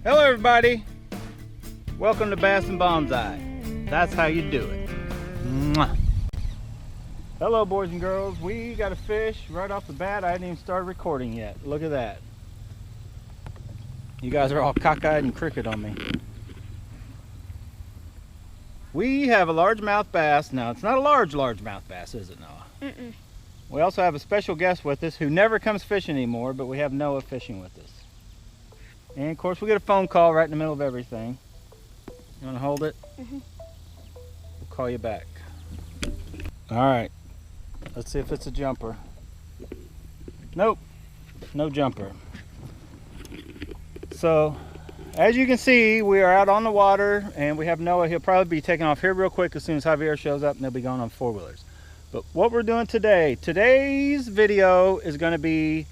Hello everybody, welcome to Bass and Bonsai. That's how you do it. Mwah. Hello boys and girls, we got a fish right off the bat. I hadn't even started recording yet. Look at that. You guys are all cockeyed and crooked on me. We have a largemouth bass. Now it's not a largemouth bass, is it, Noah? Mm-mm. We also have a special guest with us who never comes fishing anymore, but we have Noah fishing with us. And of course we get a phone call right in the middle of everything. You want to hold it? Mm-hmm. We'll call you back. All right, let's see if it's a jumper. Nope, no jumper. So as you can see, we are out on the water and we have Noah. He'll probably be taking off here real quick as soon as Javier shows up, and they'll be going on four-wheelers. But what we're doing today's video is going to be,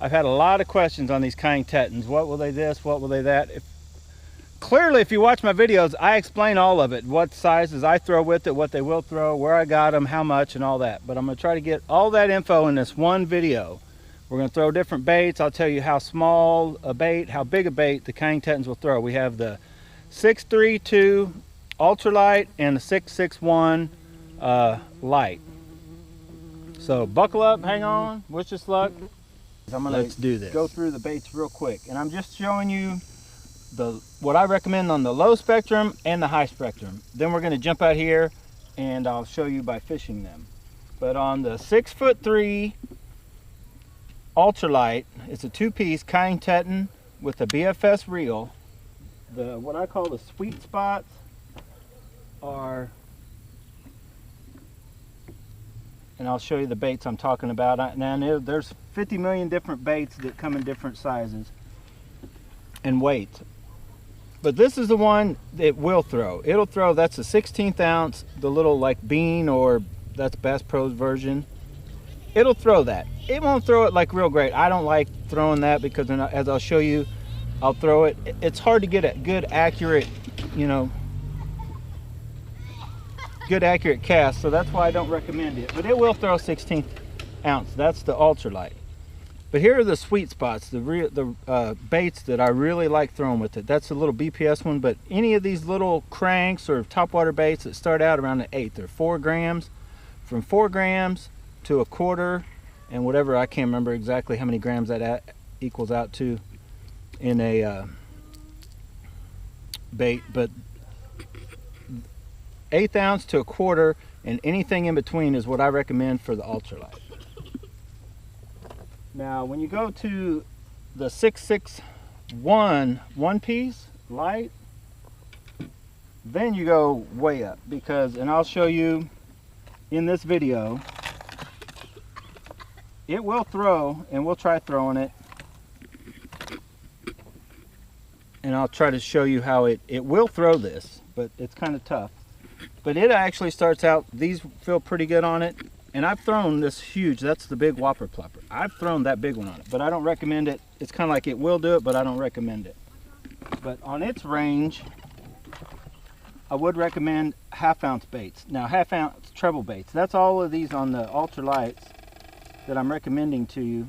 I've had a lot of questions on these Kuying Tetons. What will they this? What will they that? Clearly, if you watch my videos, I explain all of it. What sizes I throw with it, what they will throw, where I got them, how much, and all that. But I'm going to try to get all that info in this one video. We're going to throw different baits. I'll tell you how small a bait, how big a bait the Kuying Tetons will throw. We have the 632 Ultralight and the 661 Light. So buckle up, hang on, wish us luck. I'm going to go through the baits real quick. And I'm just showing you what I recommend on the low spectrum and the high spectrum. Then we're going to jump out here and I'll show you by fishing them. But on the 6'3" Ultralight, it's a two-piece Kuying Teton with a BFS reel. What I call the sweet spots are, and I'll show you the baits I'm talking about. Now there's 50 million different baits that come in different sizes and weights. But this is the one that will throw. It'll throw, that's a 16th ounce, the little like bean, or that's Bass Pro's version. It'll throw that. It won't throw it like real great. I don't like throwing that because as I'll show you, I'll throw it. It's hard to get a good accurate, good accurate cast, so that's why I don't recommend it. But it will throw 16th ounce. That's the Ultralight. But here are the sweet spots, the baits that I really like throwing with it. That's a little BPS one, but any of these little cranks or topwater baits that start out around the 8, they're 4 grams. From 4 grams to a quarter, and whatever, I can't remember exactly how many grams that equals out to in a bait, but 1/8 ounce to a quarter and anything in between is what I recommend for the Ultralight. Now when you go to the 661 one-piece light, then you go way up, because, and I'll show you in this video, it will throw, and we'll try throwing it, and I'll try to show you how it will throw this, but it's kind of tough. But it actually starts out, these feel pretty good on it, and I've thrown this huge, that's the big whopper plopper. I've thrown that big one on it, but I don't recommend it. It's kind of like it will do it, but I don't recommend it. But on its range, I would recommend 1/2 ounce baits. Now 1/2 ounce treble baits. That's all of these on the Ultralights that I'm recommending to you.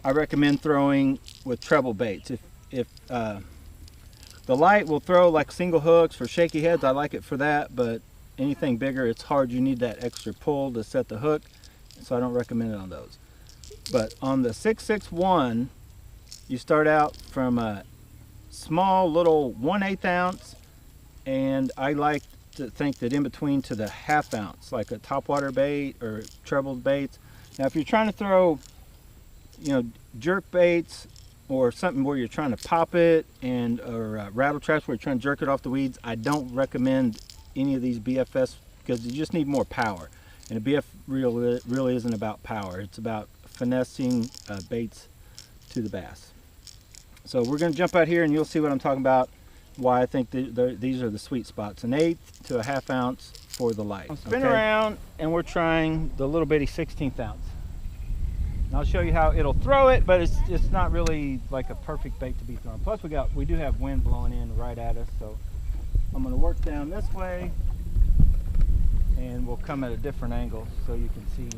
I recommend throwing with treble baits. If the light will throw like single hooks for shaky heads, I like it for that, but anything bigger, it's hard. You need that extra pull to set the hook, so I don't recommend it on those. But on the 661, you start out from a small little 1/8 ounce, and I like to think that in between to the 1/2 ounce, like a topwater bait or treble baits. Now if you're trying to throw, jerk baits or something where you're trying to pop it, or rattle traps where you're trying to jerk it off the weeds, I don't recommend any of these BFS, because you just need more power. And a BF reel really isn't about power. It's about finessing baits to the bass. So we're going to jump out here and you'll see what I'm talking about, why I think these are the sweet spots. 1/8 to a 1/2 ounce for the light. Spin around and we're trying the little bitty 16th ounce. And I'll show you how it'll throw it, but it's not really like a perfect bait to be thrown. Plus we do have wind blowing in right at us, so I'm going to work down this way and we'll come at a different angle so you can see.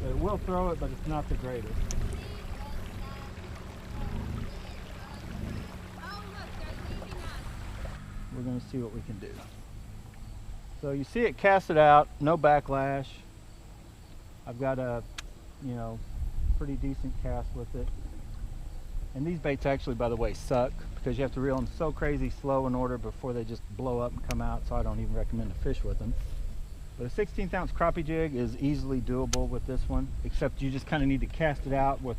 But it will throw it, but it's not the greatest. we're going to see what we can do. So you see it casted out, no backlash. I've got a, you know, pretty decent cast with it. And these baits actually, by the way, suck because you have to reel them so crazy slow in order before they just blow up and come out, so I don't even recommend to fish with them. But a 16th ounce crappie jig is easily doable with this one, except you just kind of need to cast it out. With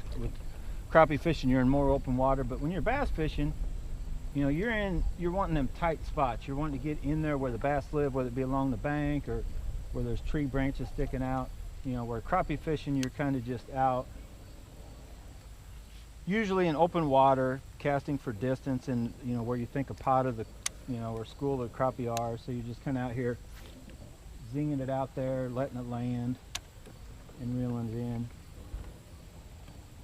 crappie fishing, you're in more open water, but when you're bass fishing, you know, you're wanting them tight spots. You're wanting to get in there where the bass live, whether it be along the bank or where there's tree branches sticking out. You know, where crappie fishing, you're kind of just out, usually in open water, casting for distance and, you know, where you think a pot of the, you know, or school of the crappie are. So you're just kind of out here zinging it out there, letting it land and reeling it in.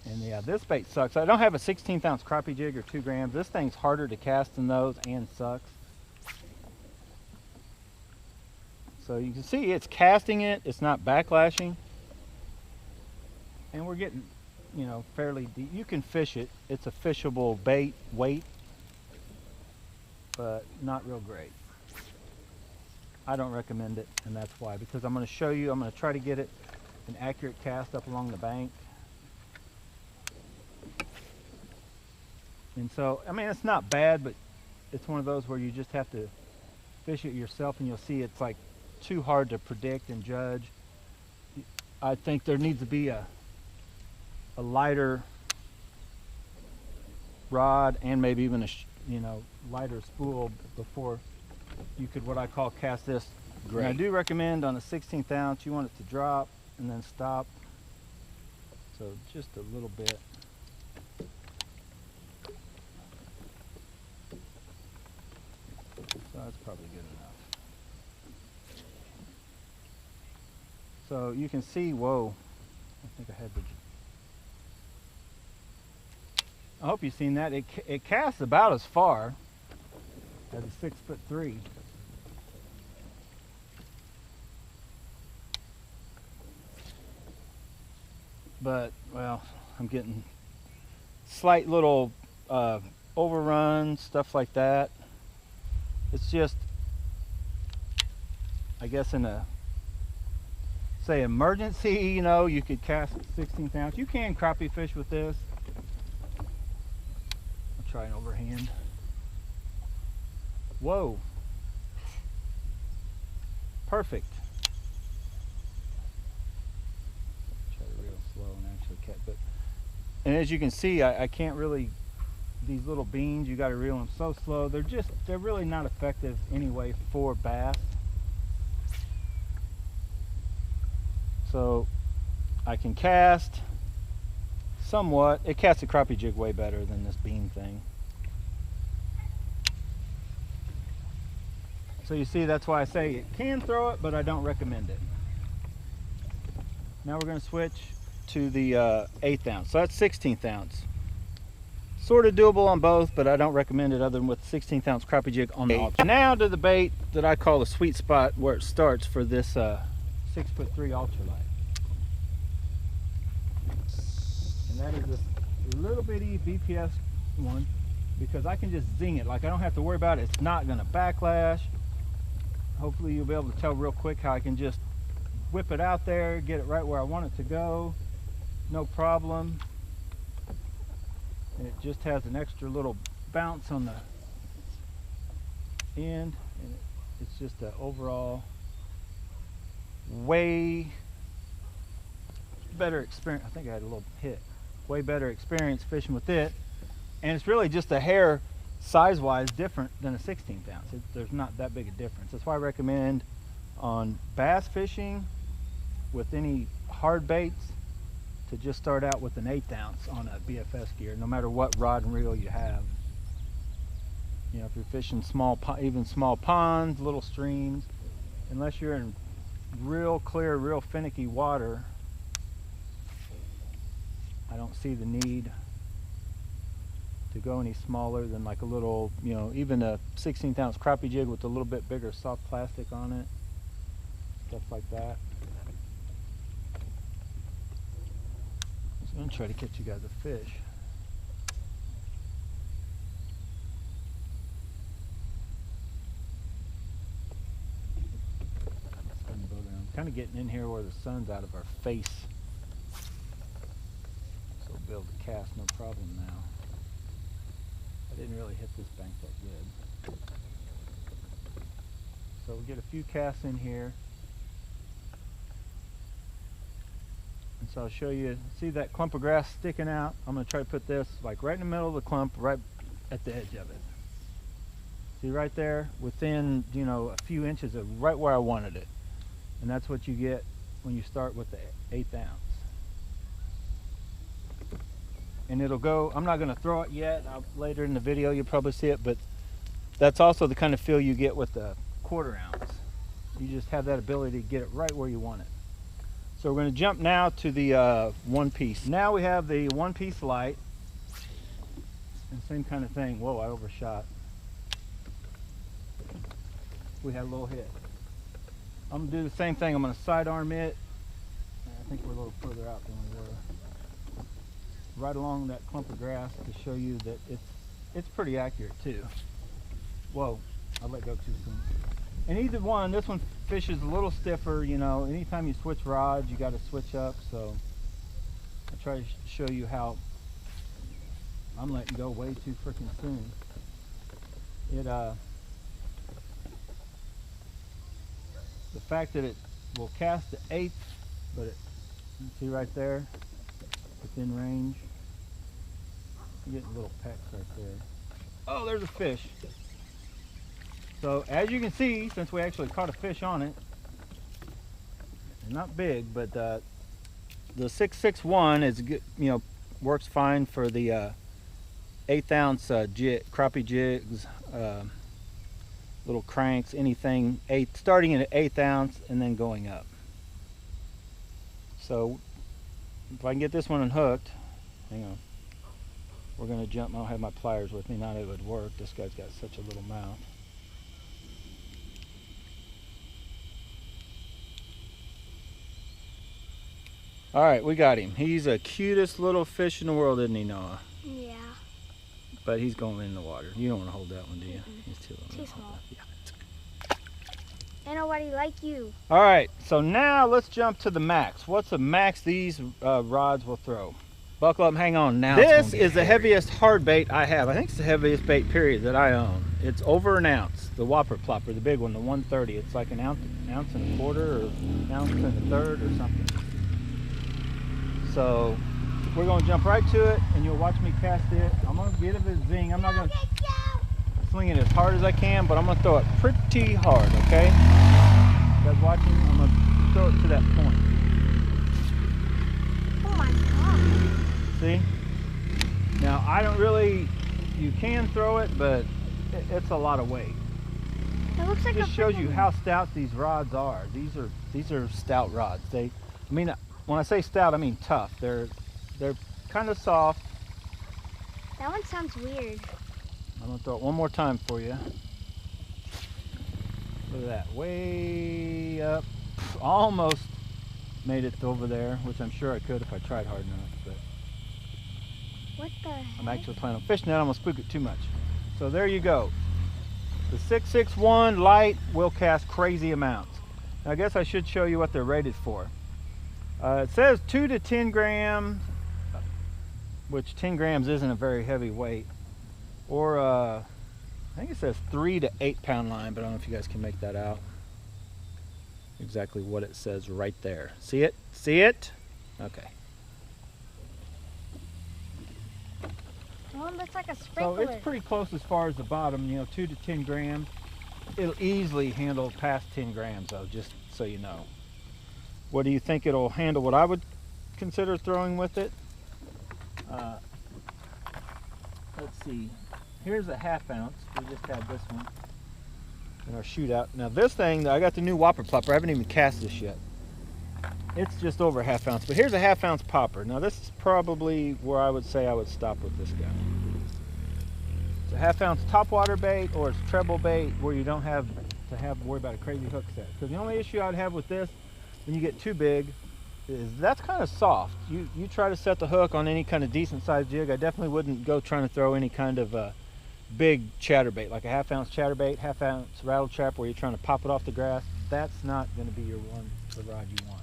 And yeah, this bait sucks. I don't have a 16th ounce crappie jig or 2 grams. This thing's harder to cast than those and sucks. So you can see it's casting it, it's not backlashing. And we're getting, you know, fairly deep. You can fish it. It's a fishable bait weight, but not real great. I don't recommend it, and that's why, because I'm going to show you, I'm going to try to get it an accurate cast up along the bank. And so, I mean, it's not bad, but it's one of those where you just have to fish it yourself, and you'll see it's like too hard to predict and judge. I think there needs to be a lighter rod and maybe even a you know, lighter spool before you could, what I call, cast this great. And I do recommend on a 16th ounce you want it to drop and then stop, so just a little bit. So that's probably good enough. So you can see, whoa, I think I had the, I hope you've seen that. It casts about as far as a 6'3". But, well, I'm getting slight little overruns, stuff like that. It's just, I guess in a, say, emergency, you know, you could cast 16th ounce. You can crappie fish with this. I'll try an overhand. Whoa. Perfect. Try to reel slow and actually catch, but, and as you can see, I can't really, these little beans, you got to reel them so slow. They're really not effective anyway for bass. So I can cast somewhat. It casts a crappie jig way better than this bean thing. So you see, that's why I say it can throw it, but I don't recommend it. Now we're going to switch to the 1/8 ounce. So that's 16th ounce. Sort of doable on both, but I don't recommend it other than with 16th ounce crappie jig on the Ultralight. Now to the bait that I call the sweet spot where it starts for this 6'3" Ultralight. And that is this little bitty BPS one, because I can just zing it. Like, I don't have to worry about it. It's not going to backlash. Hopefully you'll be able to tell real quick how I can just whip it out there, get it right where I want it to go. No problem. And it just has an extra little bounce on the end, and it's just an overall way better experience. I think I had a little hit. Way better experience fishing with it, and it's really just a hair size-wise different than a 16th ounce. There's not that big a difference. That's why I recommend on bass fishing with any hard baits to just start out with an 1/8 ounce on a BFS gear, no matter what rod and reel you have. You know, if you're fishing even small ponds, little streams, unless you're in real clear, real finicky water, I don't see the need to go any smaller than like a little, you know, even a 16th ounce crappie jig with a little bit bigger soft plastic on it, stuff like that. I'm going to try to catch you guys a fish. kind of getting in here where the sun's out of our face. So we'll be able to cast no problem now. I didn't really hit this bank that good. So we'll get a few casts in here. And so I'll show you, see that clump of grass sticking out? I'm going to try to put this like right in the middle of the clump, right at the edge of it. See right there, within, you know, a few inches of right where I wanted it. And that's what you get when you start with the 1/8 ounce. And it'll go, I'm not going to throw it yet. Later in the video you'll probably see it, but that's also the kind of feel you get with the 1/4 ounce. You just have that ability to get it right where you want it. So we're going to jump now to the 1 piece. Now we have the 1 piece light. And same kind of thing. Whoa, I overshot. We had a little hit. I'm going to do the same thing. I'm going to sidearm it. I think we're a little further out than we were. Right along that clump of grass to show you that it's pretty accurate too. Whoa, I let go too soon. And either one, this one fishes a little stiffer, you know. Anytime you switch rods, you got to switch up. So I try to show you how I'm letting go way too freaking soon. The fact that it will cast to 1/8, but it, you see right there, within range. You're getting little pecks right there. Oh, there's a fish. So as you can see, since we actually caught a fish on it, not big, but the 661 is good, you know, works fine for the 1/8 ounce crappie jigs, little cranks, anything starting at 1/8 ounce and then going up. So if I can get this one unhooked, hang on, we're going to jump. I don't have my pliers with me, not it would work. This guy's got such a little mouth. All right, we got him. He's the cutest little fish in the world, isn't he, Noah? Yeah. But he's going in the water. You don't want to hold that one, do you? He's too small. Yeah. Ain't nobody like you. All right, so now let's jump to the max. What's the max these rods will throw? Buckle up and hang on. Now this is the heaviest hard bait I have. I think it's the heaviest bait period that I own. It's over an ounce. The whopper plopper, the big one, the 130. It's like an ounce and a quarter, or an ounce and a third, or something. So we're going to jump right to it, and you'll watch me cast it. I'm going to give it a zing. I'm not going to swing it as hard as I can, but I'm going to throw it pretty hard, okay? You guys watching? I'm going to throw it to that point. Oh my God. See? Now, I don't really, you can throw it, but it's a lot of weight. It looks like it just shows you how stout these rods are. These are stout rods. I mean, when I say stout, I mean tough. They're kind of soft. That one sounds weird. I'm gonna throw it one more time for you. Look at that, way up. Almost made it over there, which I'm sure I could if I tried hard enough. But what the heck? I'm actually planning on fishing it. I'm gonna spook it too much. So there you go. The 661 light will cast crazy amounts. Now, I guess I should show you what they're rated for. It says 2 to 10 grams, which 10 grams isn't a very heavy weight. Or I think it says 3 to 8 pound line, but I don't know if you guys can make that out. Exactly what it says right there. See it? See it? Okay. Oh, it looks like a sprinkler. So it's pretty close as far as the bottom, you know, 2 to 10 grams. It'll easily handle past 10 grams though, just so you know. What do you think it'll handle? What I would consider throwing with it? Let's see. Here's a 1/2 ounce. We just had this one in our shootout. Now this thing, I got the new whopper plopper. I haven't even cast this yet. It's just over a 1/2 ounce, but here's a 1/2 ounce popper. Now this is probably where I would say I would stop with this guy. It's a 1/2 ounce topwater bait, or it's treble bait where you don't have to worry about a crazy hook set. Because the only issue I'd have with this, when you get too big, is that's kind of soft. You try to set the hook on any kind of decent sized jig. I definitely wouldn't go trying to throw any kind of big chatterbait, like a 1/2 ounce chatterbait, 1/2 ounce rattle trap where you're trying to pop it off the grass. That's not going to be your one that's the rod you want.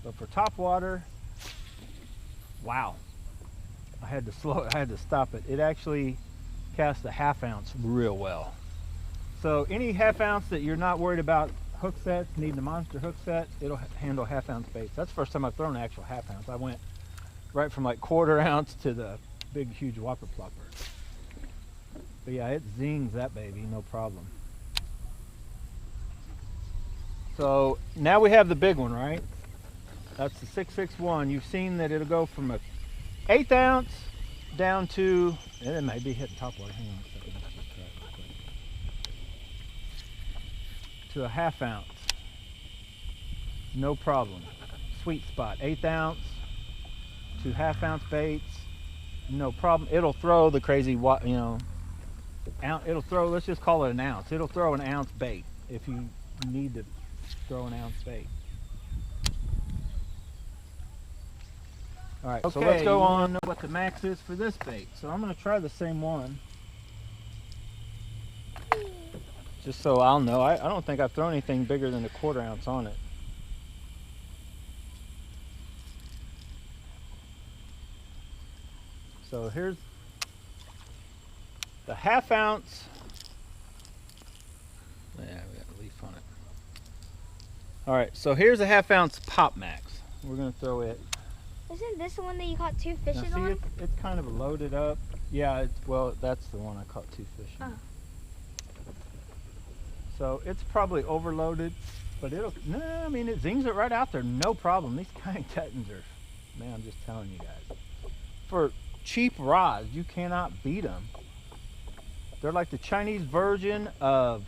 But for top water, wow. I had to stop it. It actually casts a 1/2 ounce real well. So any 1/2 ounce that you're not worried about hook sets, needing a monster hook set, it'll handle 1/2 ounce baits. That's the first time I've thrown an actual 1/2 ounce. I went right from like 1/4 ounce to the big, huge whopper plopper. But yeah, it zings that baby, no problem. So now we have the big one, right? That's the 661. You've seen that it'll go from a 1/8 ounce down to, and it may be hitting top water. Hang on a second. Let's just try it real quick. To a 1/2 ounce. No problem. Sweet spot. 1/8 ounce to 1/2 ounce baits. No problem. It'll throw the crazy, it'll throw, let's just call it an ounce. It'll throw an ounce bait if you need to throw an ounce bait. All right, so let's go on what the max is for this bait. So I'm going to try the same one, just so I'll know. I don't think I've thrown anything bigger than a 1/4 ounce on it. So here's the 1/2 ounce. Yeah, we got a leaf on it. All right, so here's a 1/2 ounce Pop Max. We're going to throw it. Isn't this the one that you caught 2 fishes now, see, on? it's kind of loaded up. Yeah, well, that's the one I caught 2 fish in. Oh. So it's probably overloaded, but it zings it right out there, no problem. These Kuying Tetons are, man, I'm just telling you guys. For cheap rods, you cannot beat them. They're like the Chinese version of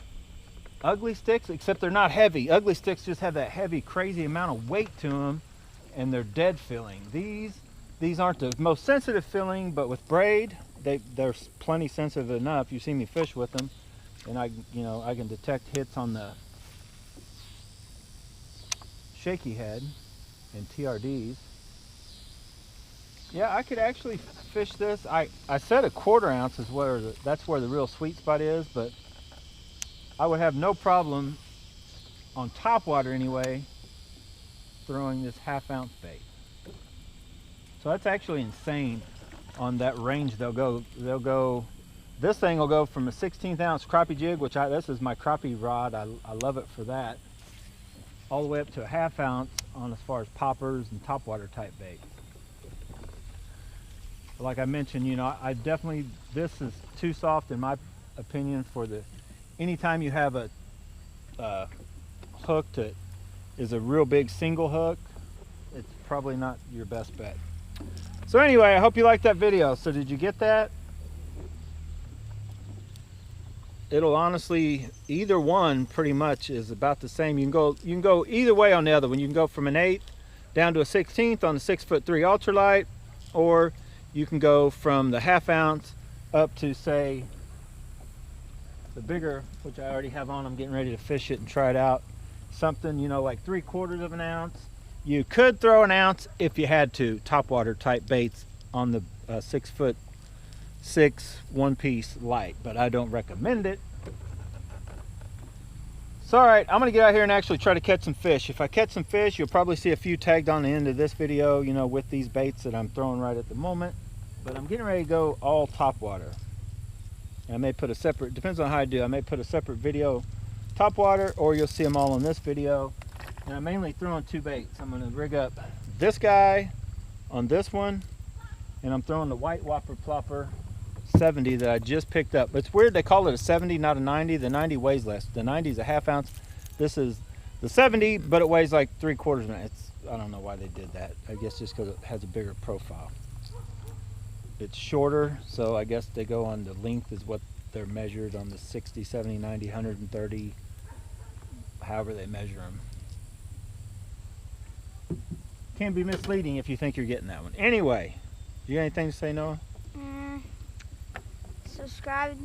Ugly Sticks, except they're not heavy. Ugly Sticks just have that heavy, crazy amount of weight to them, and they're dead filling. These aren't the most sensitive filling, but with braid, they're plenty sensitive enough. You see me fish with them, and I can detect hits on the shaky head and TRDs. Yeah, I could actually fish this. I said a 1/4 ounce is that's where the real sweet spot is, but I would have no problem on top water anyway throwing this 1/2 ounce bait. So that's actually insane on that range. They'll go, this thing will go from a 1/16 ounce crappie jig, which this is my crappie rod. I love it for that, all the way up to a 1/2 ounce on as far as poppers and top water type bait. Like I mentioned, I definitely, this is too soft in my opinion for anytime you have a hook that is a real big single hook, it's probably not your best bet. So anyway, I hope you liked that video. So did you get that? It'll honestly, either one pretty much is about the same. You can go either way on the other one. You can go from an 1/8 down to a 1/16 on the 6'3" Ultralight, or you can go from the 1/2 ounce up to, say, the bigger, which I already have on. I'm getting ready to fish it and try it out. Something, like 3/4 of an ounce. You could throw an ounce if you had to, topwater type baits on the 6'6" one-piece light, but I don't recommend it. So all right, I'm gonna get out here and actually try to catch some fish. If I catch some fish, you'll probably see a few tagged on the end of this video, with these baits that I'm throwing right at the moment. But I'm getting ready to go all top water. And I may put a separate, depends on how I do, I may put a separate video top water, or you'll see them all in this video. And I'm mainly throwing 2 baits. I'm gonna rig up this guy on this one, and I'm throwing the white whopper plopper 70 that I just picked up. It's weird they call it a 70, not a 90. The 90 weighs less. The 90 is a 1/2 ounce. This is the 70, but it weighs like 3/4 of an ounce. I don't know why they did that. I guess just because it has a bigger profile. It's shorter, so I guess they go on the length is what they're measured on the 60, 70, 90, 130, however they measure them. Can be misleading if you think you're getting that one. Anyway, you got anything to say, Noah? Subscribe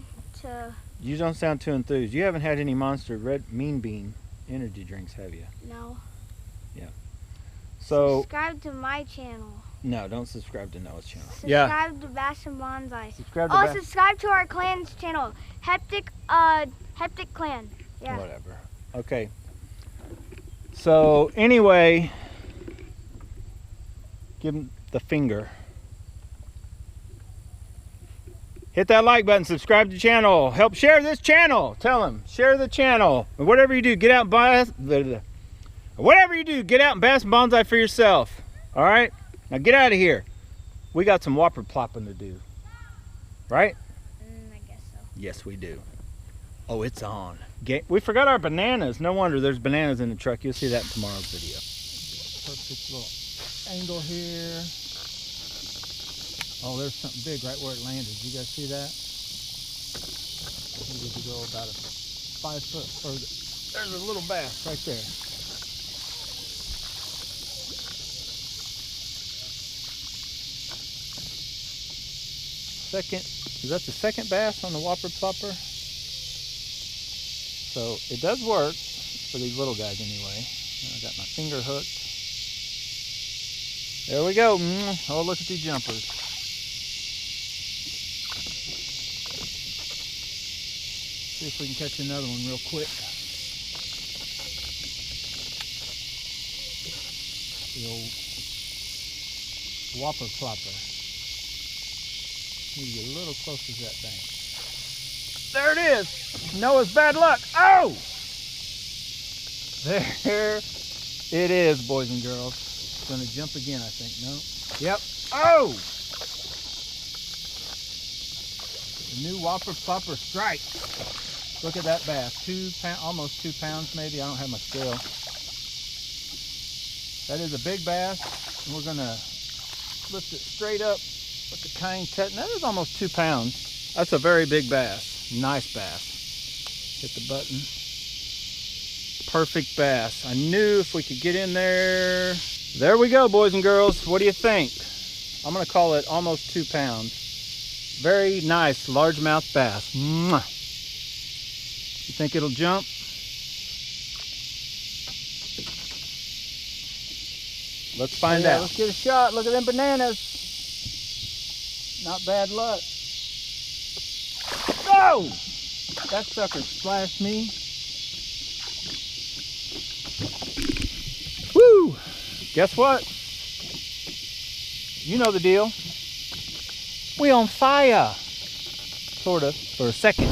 to... You don't sound too enthused. You haven't had any Monster Red Mean Bean energy drinks, have you? No. Yeah. So... Subscribe to my channel. No, don't subscribe to Noah's channel. Subscribe to Bass and Bonsai. Subscribe to our clan's channel. Heptic Clan. Yeah. Whatever. Okay. So anyway, give him the finger. Hit that like button, subscribe to the channel, help share this channel. Tell them, share the channel. Or whatever you do, get out and bass. Whatever you do, get out and bass bonsai for yourself. All right? Now get out of here. We got some whopper plopping to do. Right? I guess so. Yes, we do. Oh, it's on. We forgot our bananas. No wonder there's bananas in the truck. You'll see that in tomorrow's video. Perfect little angle here. Oh, there's something big right where it landed. You guys see that? Needed to go about a 5 foot further. There's a little bass right there. Is that the second bass on the whopper plopper? So it does work for these little guys anyway. I got my finger hooked. There we go. Oh, look at these jumpers. See if we can catch another one real quick. The old whopper plopper. Need to get a little closer to that bank. There it is. Noah's bad luck. Oh! There it is, boys and girls. It's gonna jump again, I think. No? Yep. Oh! The new whopper plopper strike. Look at that bass. 2 pounds, almost 2 pounds maybe. I don't have my scale. That is a big bass. And we're gonna lift it straight up with the Kuying Teton. That is almost 2 pounds. That's a very big bass. Nice bass. Hit the button. Perfect bass. I knew if we could get in there. There we go, boys and girls. What do you think? I'm gonna call it almost 2 pounds. Very nice largemouth bass. Mwah. You think it'll jump? Let's find out. Let's get a shot. Look at them bananas. Not bad luck. No! That sucker splashed me. Woo! Guess what? You know the deal. We on fire. Sort of, for a second.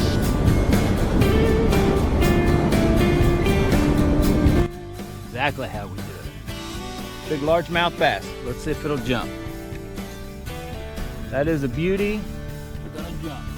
Exactly how we do it. Big largemouth bass. Let's see if it'll jump. That is a beauty. We're gonna jump.